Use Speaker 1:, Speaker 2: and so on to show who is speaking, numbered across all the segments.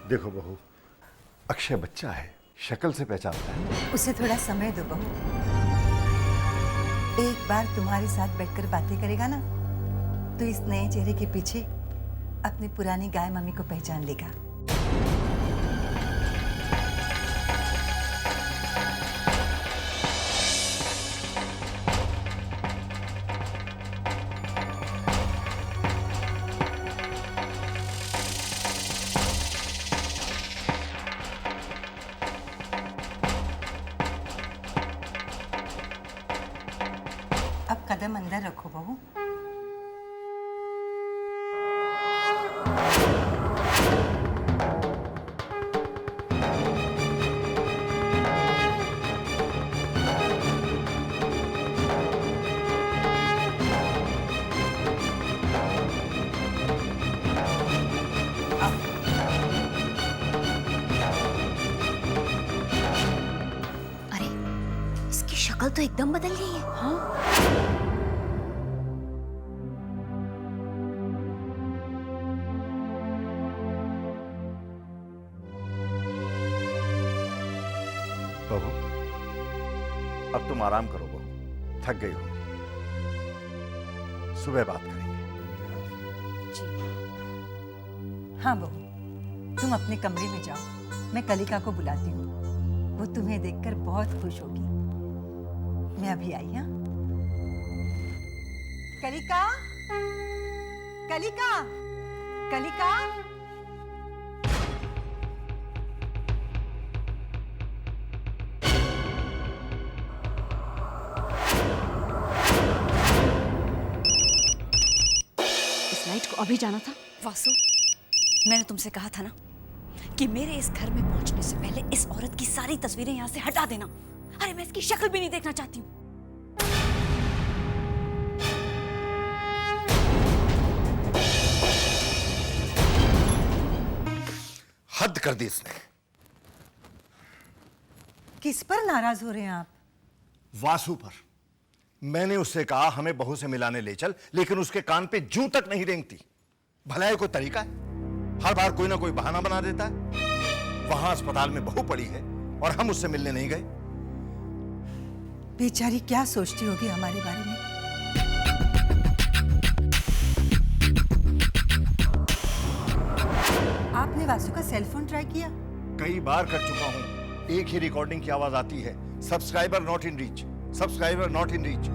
Speaker 1: देखो बहू, अक्षय बच्चा है, शक्ल से पहचानता है।
Speaker 2: उसे थोड़ा समय दो बहू। एक बार तुम्हारे साथ बैठकर बातें करेगा ना, तो इस नए चेहरे के पीछे अपनी पुरानी गाय मम्मी को पहचान लेगा। अब कदम अंदर रखो बहू।
Speaker 3: अरे, इसकी शक्ल तो एकदम बदल गई है। हाँ?
Speaker 1: बहू, अब तुम आराम करो बहू, थक गई हो। सुबह बात करेंगे।
Speaker 2: हाँ बहू, तुम अपने कमरे में जाओ, मैं कलिका को बुलाती हूँ। वो तुम्हें देखकर बहुत खुश होगी। मैं अभी आई। हाँ, कलिका, कलिका, कलिका।
Speaker 3: इस नाइट को अभी जाना था।
Speaker 4: वासु, मैंने तुमसे कहा था ना कि मेरे इस घर में पहुंचने से पहले इस औरत की सारी तस्वीरें यहाँ से हटा देना। अरे मैं इसकी शक्ल भी नहीं देखना चाहती हूँ।
Speaker 1: हद कर दी इसने।
Speaker 2: किस पर नाराज हो रहे हैं आप?
Speaker 1: वासु पर। मैंने उससे कहा हमें बहू से मिलाने ले चल, लेकिन उसके कान पे जूं तक नहीं रेंगती। भला ये कोई तरीका है? हर बार कोई ना कोई बहाना बना देता है। वहां अस्पताल में बहू पड़ी है और हम उससे मिलने नहीं गए।
Speaker 2: बेचारी क्या सोचती होगी हमारे बारे में। आपने वासु का सेल फोन ट्राई किया?
Speaker 1: कई बार कर चुका हूं। एक ही रिकॉर्डिंग की आवाज आती है, subscriber not in reach, subscriber not in reach.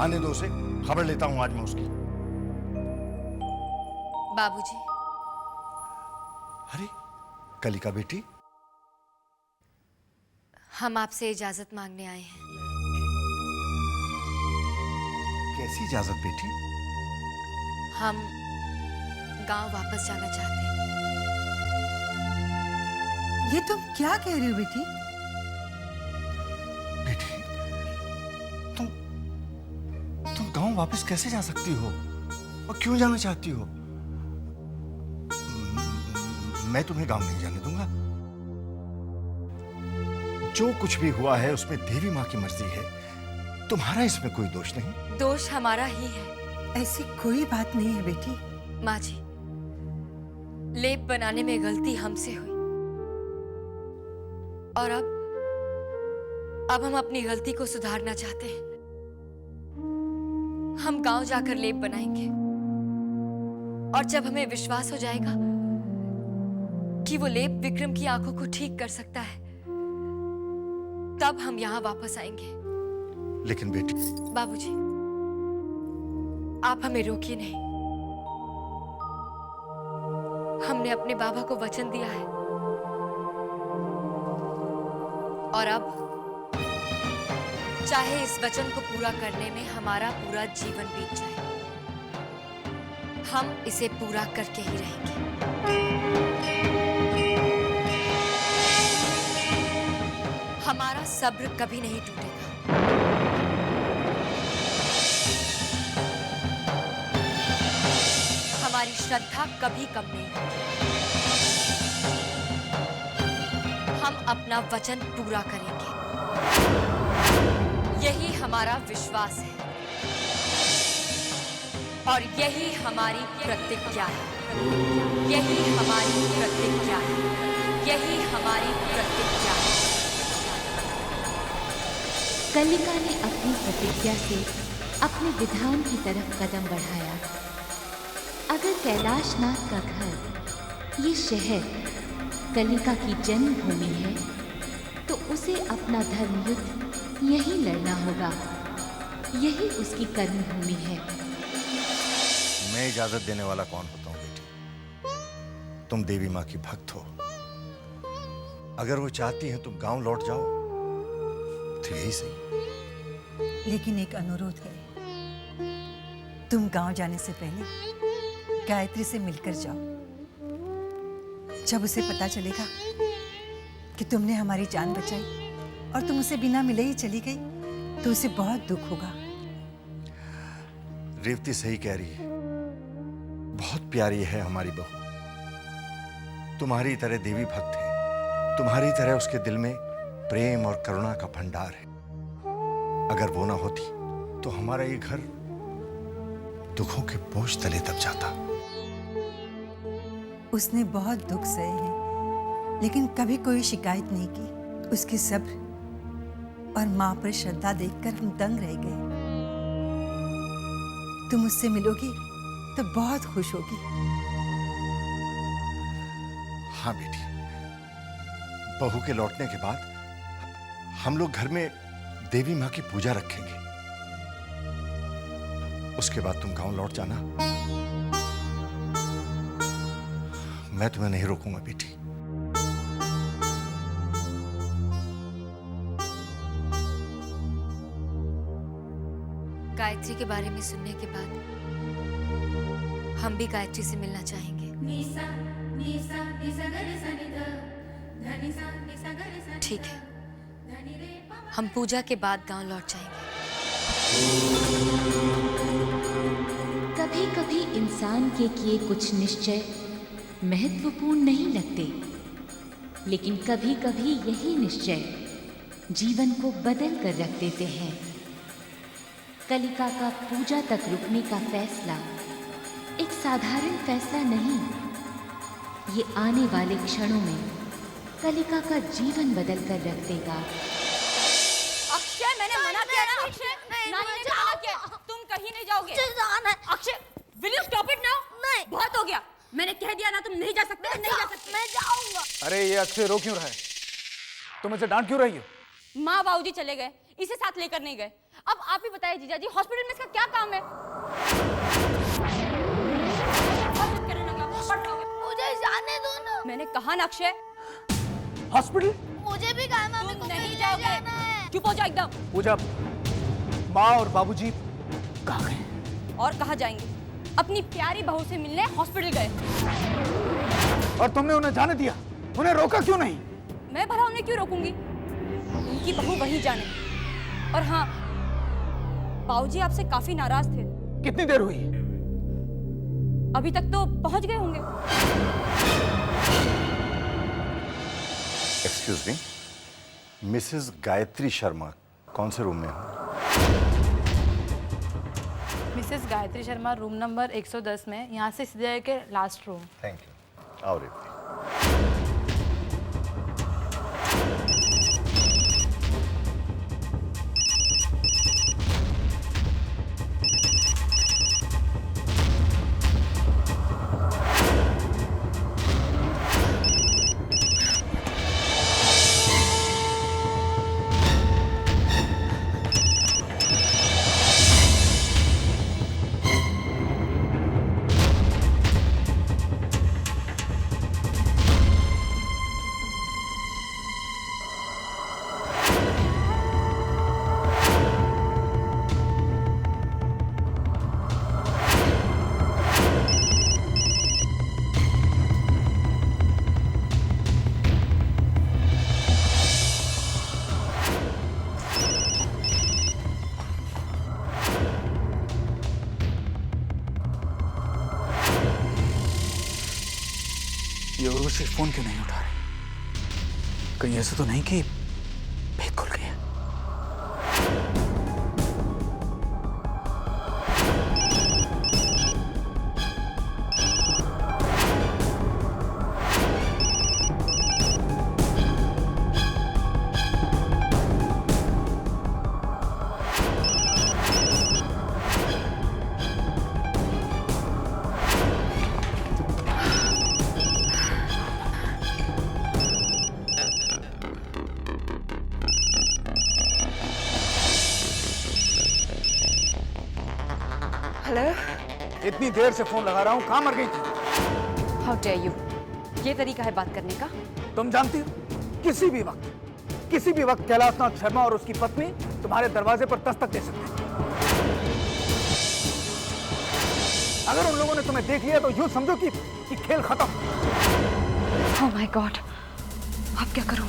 Speaker 1: आने दो उसे, खबर लेता हूं आज मैं उसकी।
Speaker 4: बाबूजी,
Speaker 1: अरे कलिका बेटी,
Speaker 4: हम आपसे इजाजत मांगने आए हैं।
Speaker 1: कैसी इजाजत बेटी?
Speaker 4: हम गांव वापस जाना चाहते हैं।
Speaker 2: ये तुम क्या कह रही हो बेटी?
Speaker 1: बेटी, तुम गांव वापस कैसे जा सकती हो और क्यों जाना चाहती हो? मैं तुम्हें गांव नहीं जाने दूंगा। जो कुछ भी हुआ है उसमें देवी माँ की मर्जी है, तुम्हारा इसमें कोई दोष नहीं।
Speaker 4: दोष हमारा ही है।
Speaker 2: ऐसी कोई बात नहीं है बेटी।
Speaker 4: माँ जी, लेप बनाने में गलती हमसे हुई और अब हम अपनी गलती को सुधारना चाहते हैं। हम गांव जाकर लेप बनाएंगे और जब हमें विश्वास हो जाएगा कि वो लेप विक्रम की आंखों को ठीक कर सकता है, तब हम यहाँ वापस आएंगे।
Speaker 1: लेकिन बेटी,
Speaker 4: बाबूजी, आप हमें रोकिए नहीं। हमने अपने बाबा को वचन दिया है और अब चाहे इस वचन को पूरा करने में हमारा पूरा जीवन बीत जाए, हम इसे पूरा करके ही रहेंगे। हमारा सब्र कभी नहीं टूटेगा। हमारी श्रद्धा कभी कम नहीं होगी। हम अपना वचन पूरा करेंगे, यही हमारा विश्वास है। और यही हमारी प्रतिज्ञा है। यही हमारी प्रतिज्ञा है। यही हमारी प्रतिज्ञा है।
Speaker 5: कलिका ने अपनी प्रतिज्ञा से अपने विधान की तरफ कदम बढ़ाया। अगर कैलाशनाथ का घर, ये शहर कलिका की जन्मभूमि है, तो उसे अपना धर्म युद्ध यहीं लड़ना होगा। यही उसकी कर्मभूमि है।
Speaker 1: मैं इजाजत देने वाला कौन होता हूं बेटी? तुम देवी माँ की भक्त हो। अगर वो चाहती हैं तुम गांव लौट जाओ तो यही सही।
Speaker 2: लेकिन एक अनुरोध है, तुम गांव जाने से पहले गायत्री से मिलकर जाओ। जब उसे पता चलेगा कि तुमने हमारी जान बचाई और तुम उसे बिना मिले ही चली गई, तो उसे बहुत दुख होगा।
Speaker 1: रेवती सही कह रही है। बहुत प्यारी है हमारी बहू। तुम्हारी तरह देवी भक्त है। तुम्हारी तरह उसके दिल में प्रेम और करुणा का भंडार है। अगर वो ना होती तो हमारा ये घर दुखों के बोझ तले दब जाता।
Speaker 2: उसने बहुत दुख सहे हैं, लेकिन कभी कोई शिकायत नहीं की। उसके सब्र और माँ पर श्रद्धा देखकर हम दंग रह गए। तुम उससे मिलोगी तो बहुत खुश होगी।
Speaker 1: हाँ बेटी, बहू के लौटने के बाद हम लोग घर में देवी माँ की पूजा रखेंगे। उसके बाद तुम गांव लौट जाना। मैं तुम्हें नहीं रोकूंगा बेटी।
Speaker 4: गायत्री के बारे में सुनने के बाद हम भी गायत्री से मिलना चाहेंगे। ठीक है, हम पूजा के बाद गांव लौट जाएंगे।
Speaker 5: कभी कभी इंसान के किए कुछ निश्चय महत्वपूर्ण नहीं लगते, लेकिन कभी कभी यही निश्चय जीवन को बदल कर रख देते हैं। कलिका का पूजा तक रुकने का फैसला एक साधारण फैसला नहीं, ये आने वाले क्षणों में कलिका का जीवन बदल कर रख देगा।
Speaker 6: अक्षय, मैंने मना किया ना। अक्षय, नानी ने मना किया, तुम कहीं नहीं जाओगे। Akshay, will you stop it now? नहीं, बहुत हो गया। मैंने कह दिया ना, तुम नहीं जा सकते। नहीं जा सकते। मैं जाऊंगा।
Speaker 7: अरे ये अक्षय रो क्यों रहा है? तुम इसे डांट क्यों रही हो?
Speaker 6: माँ बाबूजी चले गए, इसे साथ लेकर नहीं गए। अब आप ही बताइए जीजाजी, हॉस्पिटल में इसका क्या काम है? मुझे जाने दो ना। मैंने कहा ना अक्षय।
Speaker 7: हॉस्पिटल?
Speaker 6: मुझे भी काम है। तुम नहीं जाओगे। चुप हो जाओ एकदम।
Speaker 7: पूजा, माँ और बाबूजी कहाँ गए?
Speaker 6: और कहाँ जाएंगे? अपनी प्यारी बहू से मिलने हॉस्पिटल गए।
Speaker 7: और तुमने उन्हें जाने दिया? उन्हें रोका क्यों नहीं?
Speaker 6: मैं भला उन्हें क्यों रोकूंगी? उनकी बहू वहीं जाने। और हाँ, बाबूजी आपसे काफी नाराज थे।
Speaker 7: कितनी देर हुई?
Speaker 6: अभी तक तो पहुंच गए होंगे।
Speaker 1: Excuse me, Mrs Gayatri Sharma कौन से रूम में हो?
Speaker 8: Mrs Gayatri Sharma room number 110 में। यहाँ से सीधे के लास्ट रूम।
Speaker 1: Thank you. आओ रेवती।
Speaker 7: ये उर्वशी फोन क्यों नहीं उठा रही? कहीं ऐसा तो नहीं कि भेद खुल गया? इतनी देर से फोन लगा रहा हूँ, कहाँ मर गई थी?
Speaker 6: हाउ डेयर यू, ये तरीका है बात करने का?
Speaker 7: तुम जानती हो, किसी भी वक्त कैलाशनाथ शर्मा और उसकी पत्नी तुम्हारे दरवाजे पर दस्तक दे सकते हैं। अगर उन लोगों ने तुम्हें देख लिया तो यूं समझो कि खेल खत्म।
Speaker 6: ओह माय गॉड, अब क्या करूं?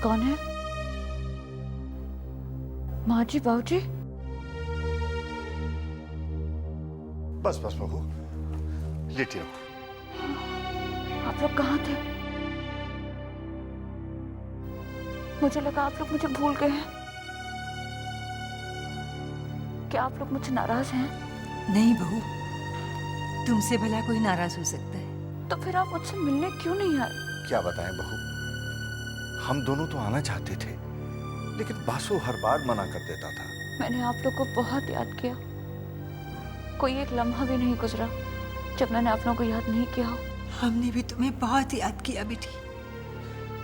Speaker 6: कौन है? माँ जी, बाबू जी?
Speaker 1: बस बस बहू, लेटी रहो।
Speaker 5: आप लोग कहाँ थे? मुझे लगा आप लोग मुझे भूल गए हैं। क्या आप लोग मुझसे नाराज हैं?
Speaker 2: नहीं बहू, तुमसे भला कोई नाराज हो सकता है?
Speaker 5: तो फिर आप मुझसे मिलने क्यों नहीं आए?
Speaker 1: क्या बताएं बहू, हम दोनों तो आना चाहते थे, लेकिन बासु हर बार मना कर देता था।
Speaker 5: मैंने आप लोग को बहुत याद किया। कोई एक लम्हा भी नहीं गुजरा जब मैंने आप लोगों को याद नहीं किया हो।
Speaker 2: हमने भी तुम्हें बहुत याद किया बेटी।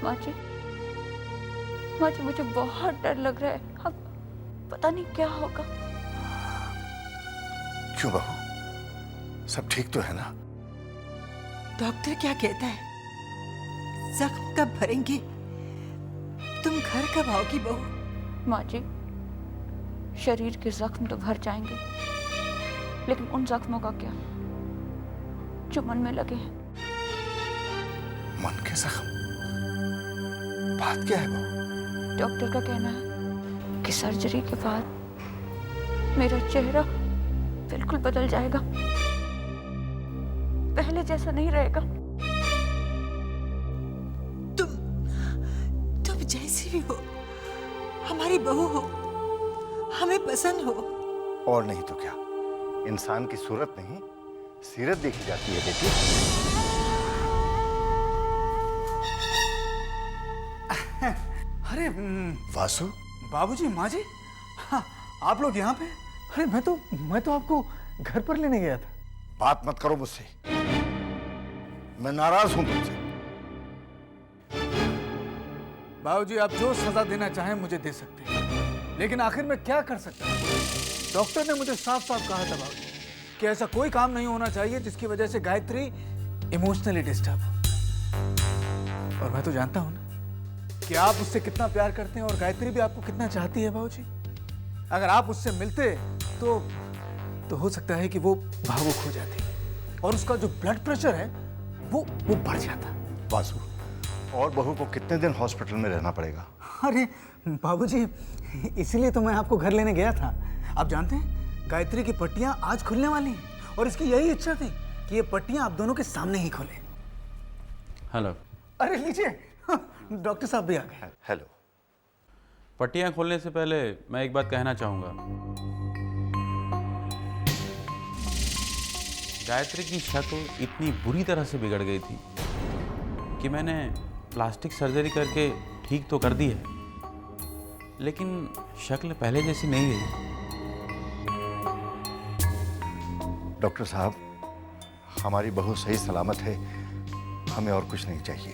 Speaker 5: माँ जी, मुझे बहुत डर लग रहा है। अब पता नहीं क्या होगा।
Speaker 1: क्यों बहू, सब ठीक तो है ना?
Speaker 2: डॉक्टर क्या कहता है? जख्म कब भरेंगे? तुम घर कब आओगी बहू?
Speaker 5: माँ जी, शरीर के जख्म तो भर जाएंगे, लेकिन उन जख्मों का क्या जो मन में लगे हैं।
Speaker 1: मन के जख्म? बात क्या है बहू?
Speaker 5: डॉक्टर का कहना है कि सर्जरी के बाद मेरा चेहरा बिल्कुल बदल जाएगा, पहले जैसा नहीं रहेगा।
Speaker 2: तुम जैसी भी हो, हमारी बहू हो, हमें पसंद हो।
Speaker 1: और नहीं तो क्या, इंसान की सूरत नहीं सीरत देखी जाती है बेटी।
Speaker 7: अरे
Speaker 1: वासु,
Speaker 7: बाबूजी, माँ जी, हाँ, आप लोग यहाँ पे? अरे मैं तो आपको घर पर लेने गया था।
Speaker 1: बात मत करो मुझसे, मैं नाराज हूं तुमसे।
Speaker 7: बाबूजी, आप जो सजा देना चाहें मुझे दे सकते हैं, लेकिन आखिर मैं क्या कर सकता हूँ? डॉक्टर ने मुझे साफ साफ कहा था बाबूजी कि ऐसा कोई काम नहीं होना चाहिए जिसकी वजह से गायत्री इमोशनली डिस्टर्ब हो। और मैं तो जानता हूँ ना कि आप उससे कितना प्यार करते हैं और गायत्री भी आपको कितना चाहती है बाबूजी। अगर आप उससे मिलते तो हो सकता है कि वो भावुक हो जाती और उसका जो ब्लड प्रेशर है वो बढ़ जाता।
Speaker 1: वासु, और बहू को कितने दिन हॉस्पिटल में रहना पड़ेगा?
Speaker 7: अरे बाबूजी, इसीलिए तो मैं आपको घर लेने गया था। आप जानते हैं, गायत्री की पट्टियां आज खुलने वाली हैं और इसकी यही इच्छा थी कि ये पट्टियां आप दोनों के सामने ही खोलें।
Speaker 9: हेलो।
Speaker 7: अरे लीजिए, डॉक्टर साहब भी आ गए।
Speaker 1: हेलो।
Speaker 9: पट्टियां खोलने से पहले मैं एक बात कहना चाहूंगा। गायत्री की शक्ल इतनी बुरी तरह से बिगड़ गई थी कि मैंने प्लास्टिक सर्जरी करके ठीक तो कर दी है, लेकिन शक्ल पहले जैसी नहीं रही।
Speaker 1: डॉक्टर साहब, हमारी बहू सही सलामत है, हमें और कुछ नहीं चाहिए।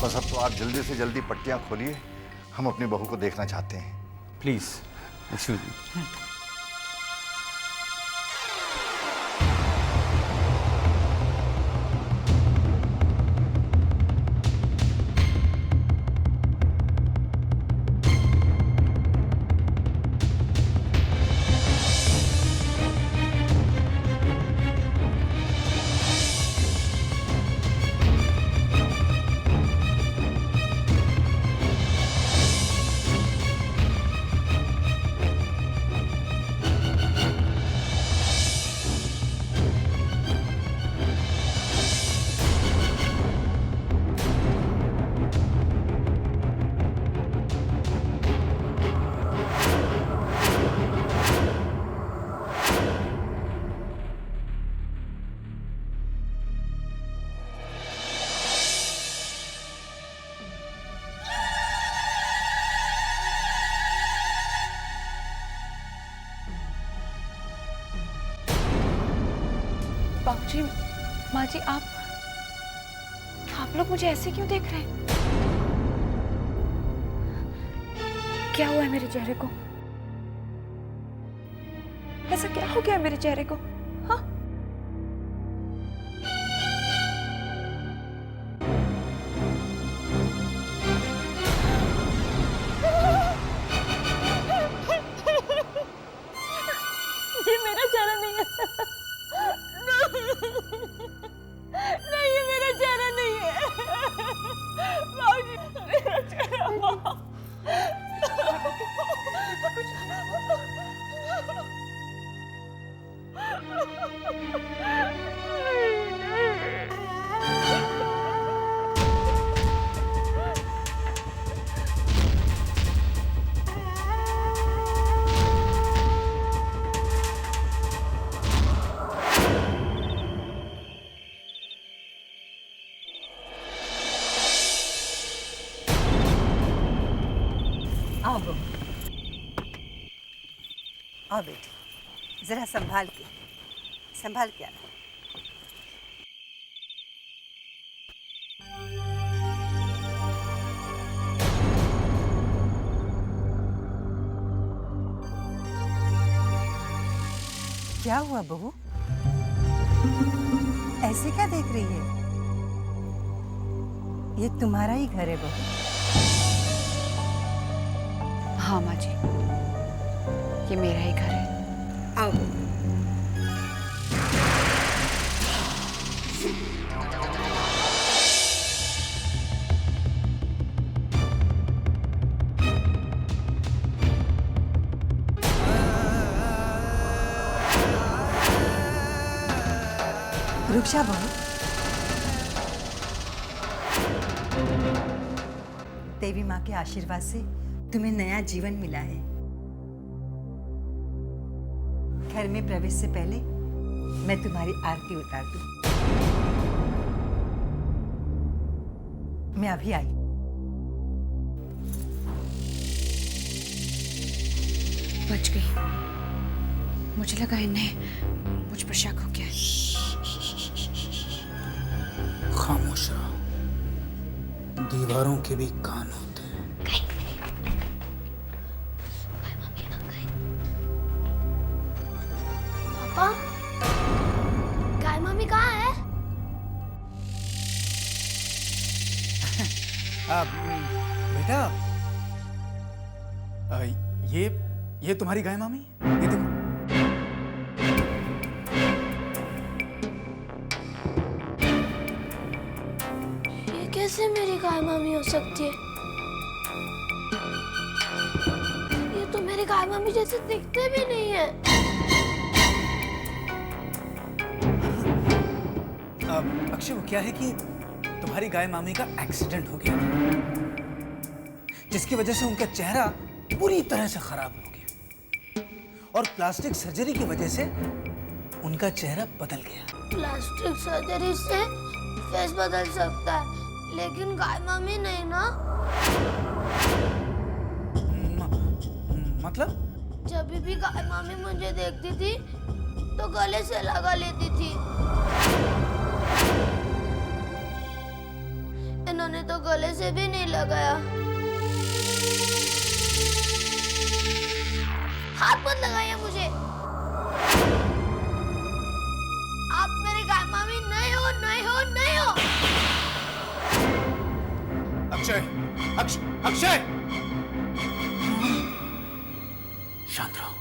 Speaker 1: बस अब तो आप जल्दी से जल्दी पट्टियां खोलिए, हम अपनी बहू को देखना चाहते हैं।
Speaker 9: Please excuse me.
Speaker 8: माँ जी आप लोग मुझे ऐसे क्यों देख रहे हैं? क्या हुआ है मेरे चेहरे को? ऐसा क्या हो गया है मेरे चेहरे को? हाँ? ये मेरा चेहरा नहीं है। नहीं, ये मेरा चेहरा नहीं है। माऊजी, मेरा चेहरा माँ।
Speaker 2: आओ बहू, आओ बेटी, जरा संभाल के आना। क्या हुआ बहू? ऐसे क्या देख रही है? ये तुम्हारा ही घर है बहू।
Speaker 8: हाँ माँ जी, ये मेरा ही घर है।
Speaker 2: आओ रुक जा बहू। देवी माँ के आशीर्वाद से तुम्हें नया जीवन मिला है। घर में प्रवेश से पहले मैं तुम्हारी आरती उतार दूं। मैं अभी आई।
Speaker 8: बच गई। मुझे लगा इन्हें मुझ पर शक हो गया।
Speaker 7: खामोश रहो, दीवारों के भी कान होते हैं।
Speaker 3: पापा, गाय मम्मी कहाँ है?
Speaker 7: बेटा, ये तुम्हारी गाय मामी? ये देखो।
Speaker 3: ये कैसे मेरी गाय मामी हो सकती है? ये तो मेरी गाय मामी जैसे दिखते भी नहीं है।
Speaker 7: अक्षय, वो क्या है कि तुम्हारी गाय मामी का एक्सीडेंट हो गया, जिसकी वजह से उनका चेहरा पूरी तरह से खराब हो गया और प्लास्टिक सर्जरी की वजह से उनका चेहरा बदल गया।
Speaker 3: प्लास्टिक सर्जरी से फेस बदल सकता है, लेकिन गाय मामी नहीं ना।
Speaker 7: मतलब?
Speaker 3: जब भी गाय मामी मुझे देखती थी तो गले से लगा लेती थी। इन्होंने तो गले से भी नहीं लगाया। हाथ मत लगाइए मुझे। आप मेरी गाय मामी नहीं हो, नहीं हो, नहीं हो।
Speaker 7: अक्षय, अक्षय, शांत रहो।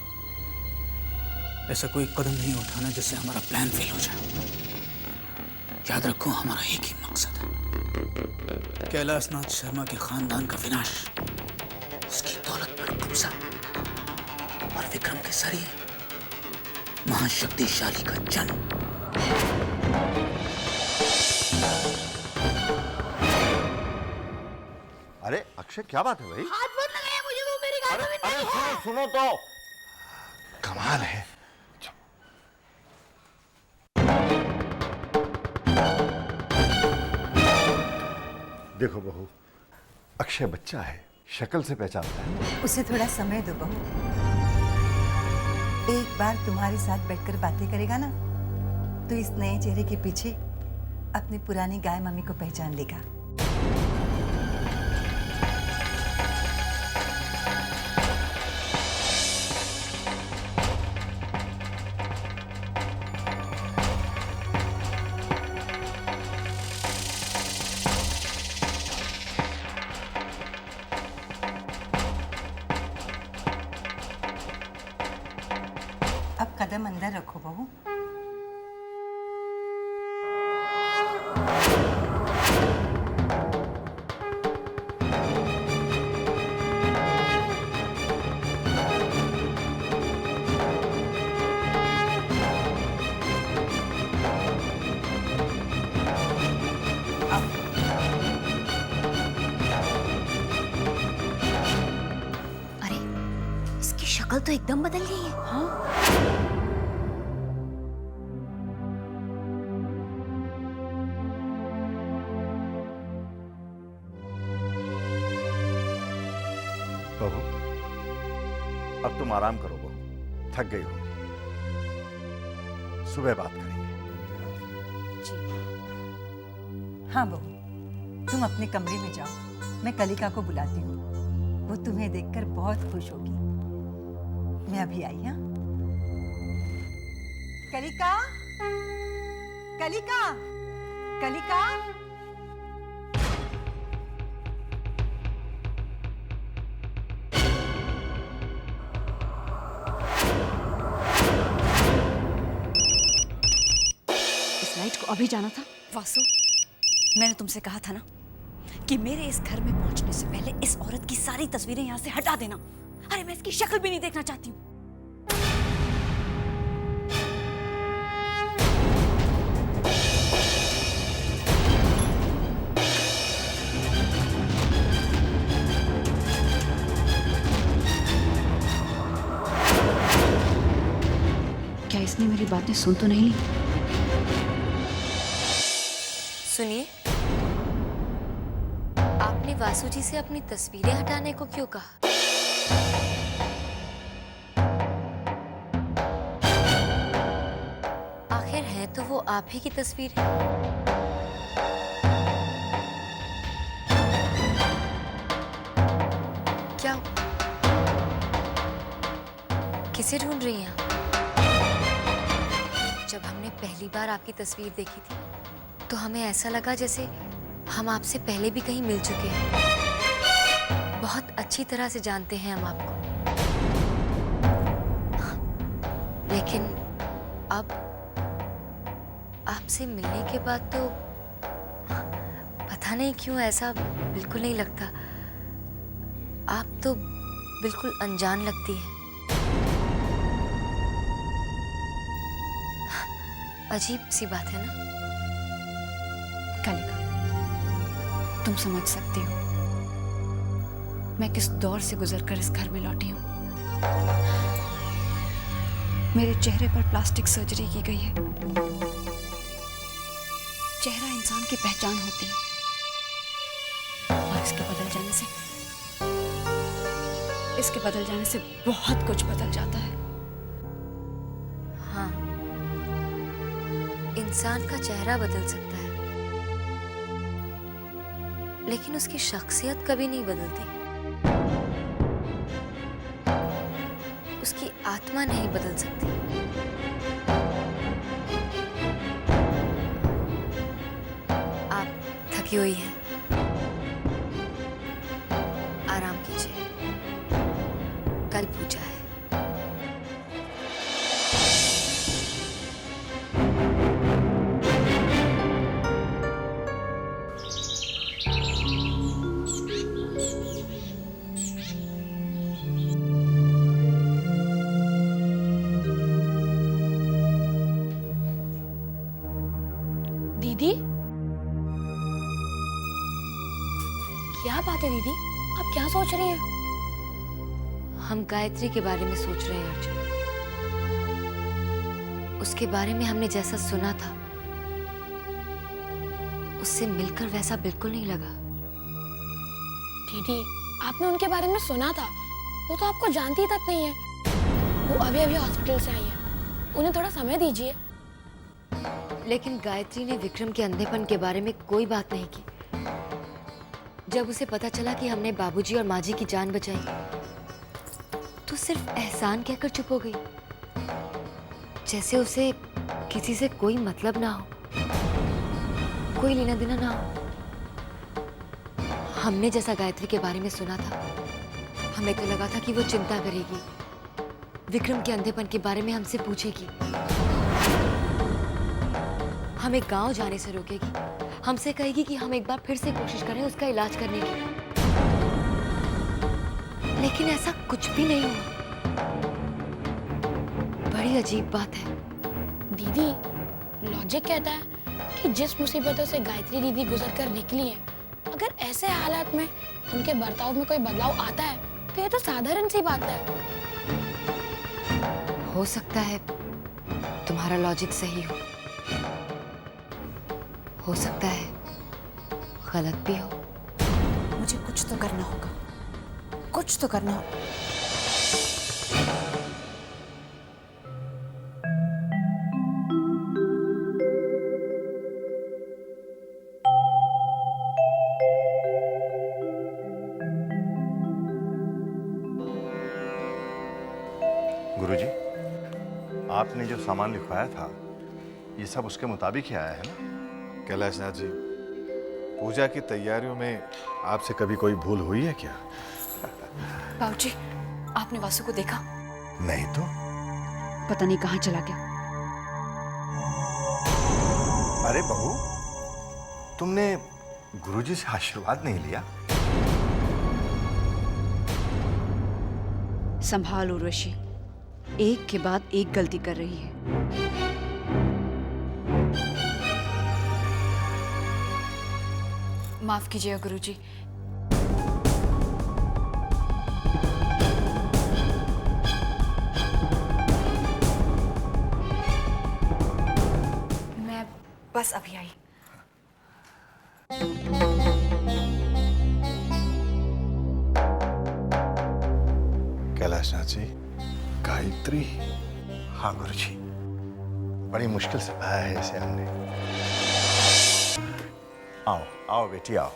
Speaker 7: ऐसा कोई कदम नहीं उठाना जिससे हमारा प्लान फेल हो जाए। याद रखो, हमारा एक ही मकसद है, कैलाशनाथ शर्मा के खानदान का विनाश, उसकी दौलत पर कब्जा और विक्रम के जरिए महाशक्तिशाली का जन्म।
Speaker 1: अरे अक्षय, क्या बात है भाई?
Speaker 3: हाथ मत लगाइए मुझे, वो मेरी गाय मामी नहीं है।
Speaker 1: सुनो तो, कमाल है। देखो बहू, अक्षय बच्चा है, शक्ल से पहचानता है।
Speaker 2: उसे थोड़ा समय दो बहू। एक बार तुम्हारे साथ बैठकर बातें करेगा ना, अब तो इस नए चेहरे के पीछे अपनी पुरानी गाय मम्मी को पहचान लेगा। अब कदम अंदर रखो बहू।
Speaker 6: अरे इसकी शक्ल तो एकदम बदल गई है। हाँ
Speaker 1: बहू, अब तुम आराम करो बहू, थक गई हो। सुबह बात करेंगे।
Speaker 2: हाँ बहू, तुम अपने कमरे में जाओ, मैं कलिका को बुलाती हूँ। वो तुम्हें देखकर बहुत खुश होगी। मैं अभी आई। हाँ कलिका, कलिका, कलिका।
Speaker 6: इस लाइट को अभी जाना था।
Speaker 4: वासु, मैंने तुमसे कहा था ना कि मेरे इस घर में पहुंचने से पहले इस औरत की सारी तस्वीरें यहाँ से हटा देना। अरे मैं इसकी शक्ल भी नहीं देखना चाहती हूँ।
Speaker 6: क्या इसने मेरी बातें सुन तो नहीं ली?
Speaker 4: सुनिए, आपने वासु जी से अपनी तस्वीरें हटाने को क्यों कहा? आखिर है तो वो आप ही की तस्वीर है। क्या किसे ढूंढ रही हैं आप? जब हमने पहली बार आपकी तस्वीर देखी थी तो हमें ऐसा लगा जैसे हम आपसे पहले भी कहीं मिल चुके हैं। बहुत अच्छी तरह से जानते हैं हम आपको। लेकिन अब आपसे मिलने के बाद तो पता नहीं क्यों ऐसा बिल्कुल नहीं लगता। आप तो बिल्कुल अनजान लगती हैं। अजीब सी बात है ना?
Speaker 6: कलिका, तुम समझ सकती हो मैं किस दौर से गुजरकर इस घर में लौटी हूँ। मेरे चेहरे पर प्लास्टिक सर्जरी की गई है। चेहरा इंसान की पहचान होती है और इसके बदल जाने से बहुत कुछ बदल जाता है।
Speaker 4: हाँ, इंसान का चेहरा बदल सकता है लेकिन उसकी शख्सियत कभी नहीं बदलती। उसकी आत्मा नहीं बदल सकती। आप थकी हुई हैं, आराम कीजिए, कल पूजा है।
Speaker 3: दीदी, क्या बात है दीदी? आप क्या सोच रही हैं?
Speaker 4: हम गायत्री के बारे में सोच रहे हैं अर्जुन। उसके बारे में हमने जैसा सुना था उससे मिलकर वैसा बिल्कुल नहीं लगा।
Speaker 3: दीदी, आपने उनके बारे में सुना था, वो तो आपको जानती तक नहीं है। वो अभी अभी हॉस्पिटल से आई है, उन्हें थोड़ा समय दीजिए।
Speaker 4: लेकिन गायत्री ने विक्रम के अंधेपन के बारे में कोई बात नहीं की। जब उसे पता चला कि हमने बाबूजी और माँ जी की जान बचाई तो सिर्फ एहसान कहकर चुप हो गई, जैसे उसे किसी से कोई मतलब ना हो, कोई लेना देना ना हो। हमने जैसा गायत्री के बारे में सुना था, हमें तो लगा था कि वो चिंता करेगी, विक्रम के अंधेपन के बारे में हमसे पूछेगी, हमें गांव जाने से रोकेगी, हमसे कहेगी कि हम एक बार फिर से कोशिश करें उसका इलाज करने की। लेकिन ऐसा कुछ भी नहीं हुआ। बड़ी अजीब बात है।
Speaker 3: दीदी, लॉजिक कहता है कि जिस मुसीबतों से गायत्री दीदी गुजर कर निकली है, अगर ऐसे हालात में उनके बर्ताव में कोई बदलाव आता है तो ये तो साधारण सी बात है।
Speaker 4: हो सकता है तुम्हारा लॉजिक सही हो सकता है गलत भी हो।
Speaker 2: मुझे कुछ तो करना होगा, कुछ तो करना होगा।
Speaker 1: गुरुजी, आपने जो सामान लिखवाया था ये सब उसके मुताबिक ही आया है ना?
Speaker 10: कैलाशनाथ जी, पूजा की तैयारियों में आपसे कभी कोई भूल हुई है क्या?
Speaker 6: बाबूजी, आपने वासु को देखा?
Speaker 1: नहीं तो।
Speaker 6: पता नहीं कहाँ चला गया।
Speaker 1: अरे बहू, तुमने गुरुजी से आशीर्वाद नहीं लिया?
Speaker 6: संभाल उर्वशी, एक के बाद एक गलती कर रही है। माफ कीजिएगा गुरुजी। मैं बस अभी आई।
Speaker 10: कैलाशनाथ जी, गायत्री?
Speaker 1: हाँ गुरुजी, बड़ी मुश्किल से पाया है इसे हमने। आओ आओ बेटी आओ।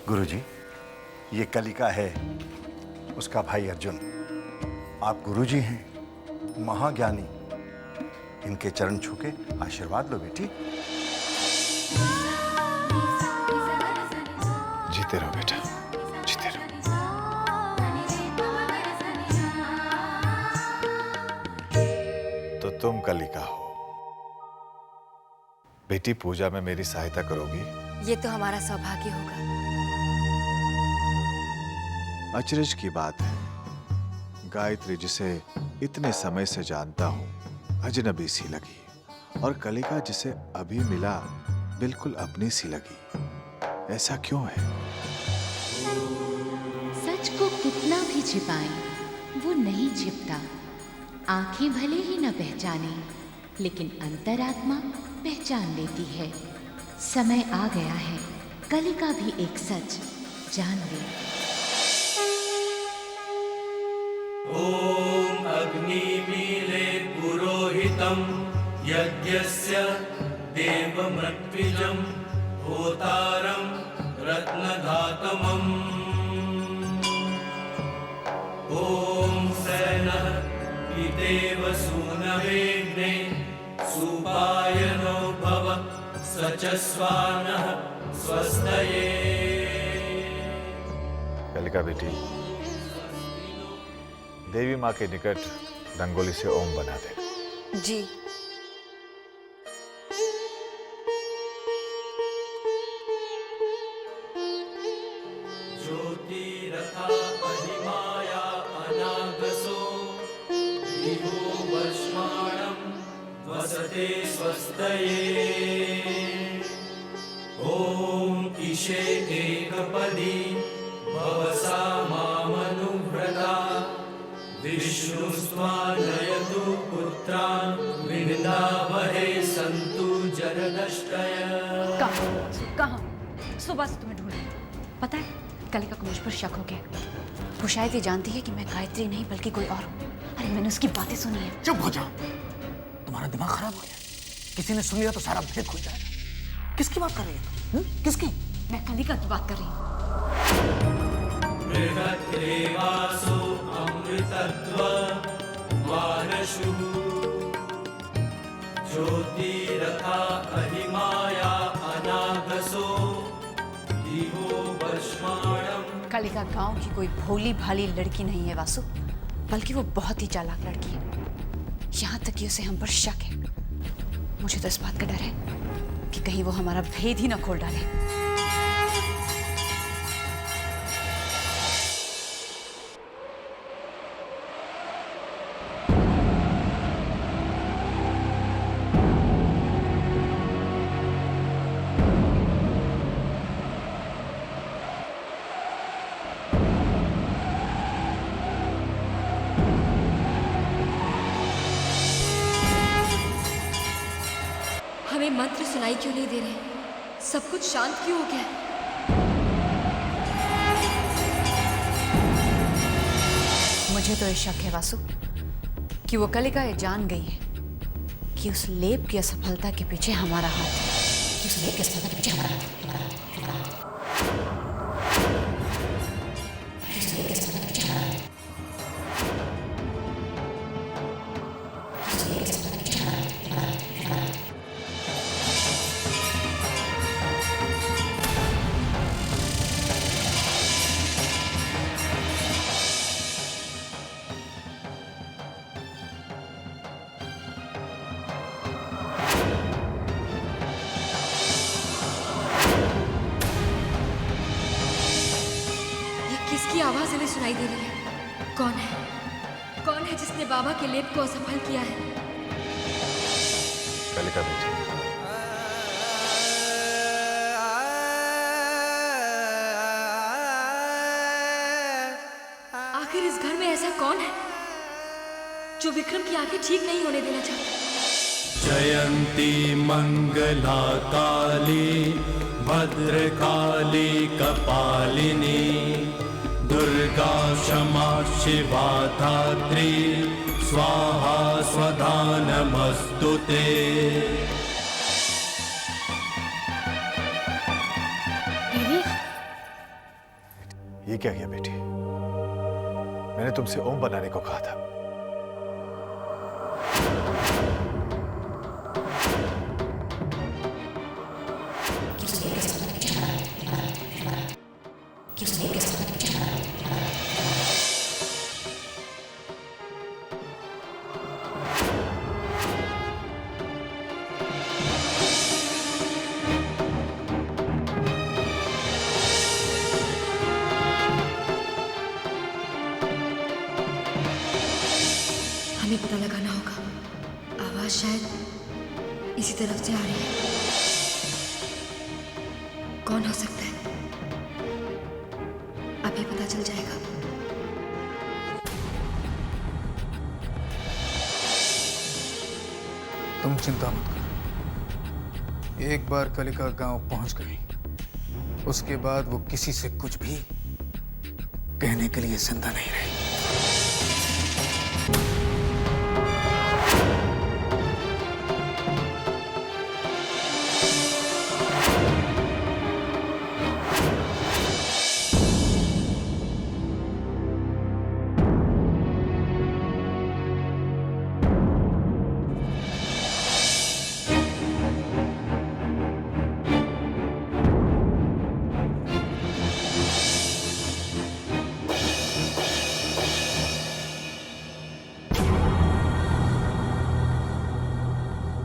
Speaker 1: गुरुजी, ये कलिका है उसका भाई अर्जुन। आप गुरुजी हैं, महाज्ञानी, इनके चरण छू के आशीर्वाद लो बेटी।
Speaker 10: जीते रहो बेटा, जीते रहो। तो तुम कलिका हो बेटी, पूजा में मेरी सहायता करोगी?
Speaker 4: ये तो हमारा सौभाग्य होगा।
Speaker 10: अचरज की बात है, गायत्री जिसे इतने समय से जानता हूं अजनबी सी लगी, और कलिका जिसे अभी मिला बिल्कुल अपनी सी लगी। ऐसा क्यों है?
Speaker 5: सच को कितना भी छिपाएं, वो नहीं छिपता। आंखें भले ही न पहचाने, लेकिन अंतरात्मा पहचान लेती है। समय आ गया है, कलिका भी एक सच जान ले।
Speaker 11: ओम अग्निमीले पुरोहितं यज्ञस्य देवमृत्विजं होतारं रत्नधातमम्। ओम सैनः पितेव सूनवेग्ने सुपायनो भव सचस्वानः स्वस्तये।
Speaker 10: कलिका बेटी, देवी माँ के निकट रंगोली से ओम बना दे।
Speaker 4: जी।
Speaker 11: ज्योतिरथा अधिमाया अनागसो दिवो वर्ष्माणं वसते स्वस्तये। ओम ईशे एकपदी भवसा मामनुव्रता विष्णुस्त्वा नयतु पुत्रान् विन्दावहे सन्तु जरदष्टय।
Speaker 6: कहाँ? सुबह से तुम्हें ढूंढ रही हूँ। पता है, कलिका को मुझ पर शक हो गया। वो शायद ये जानती है कि मैं गायत्री नहीं बल्कि कोई और हूँ। अरे मैंने उसकी बातें सुनी है।
Speaker 1: चुप हो जाओ,
Speaker 7: तुम्हारा दिमाग खराब हो गया? किसी ने सुन लिया तो सारा भेद खुल जाएगा। किसकी बात कर रही है तुम? किसकी?
Speaker 6: मैं कलिका की बात कर रही हूँ।
Speaker 11: बृहद्रेवासो अमृतत्व मानशु ज्योतिरथा अहिमाया अनागसो दिवो वश्माणम।
Speaker 6: कलिका गांव की कोई भोली भाली लड़की नहीं है वासु, बल्कि वो बहुत ही चालाक लड़की है। यहाँ तक कि उसे हम पर शक है। मुझे तो इस बात का डर है कि कहीं वो हमारा भेद ही न खोल डाले।
Speaker 4: हमें मंत्र सुनाई क्यों नहीं दे रहे? सब कुछ शांत क्यों हो गया?
Speaker 6: मुझे तो ये शक है वासु कि वो कलिका ये जान गई है कि उस लेप की असफलता के पीछे हमारा हाथ है। कि उस लेप की असफलता के पीछे हमारा हाथ है।
Speaker 4: किसकी आवाज हमें सुनाई दे रही है? कौन है? कौन है जिसने बाबा के लेप को असफल किया है?
Speaker 10: कलिका बेटी,
Speaker 4: आखिर इस घर में ऐसा कौन है जो विक्रम की आंखें ठीक नहीं होने देना चाहता?
Speaker 11: जयंती मंगला काली भद्रकाली कपालिनी दुर्गा क्षमा शिवा धात्री स्वाहा स्वधा नमस्तुते।
Speaker 10: ये क्या किया बेटी? मैंने तुमसे ओम बनाने को कहा था।
Speaker 4: हमें पता लगाना होगा। आवाज शायद इसी तरफ से आ रही है। कौन हो सकता है? अभी पता चल जाएगा।
Speaker 7: तुम चिंता मत करो। एक बार कलिका गांव पहुंच गई, उसके बाद वो किसी से कुछ भी कहने के लिए जिंदा नहीं रही।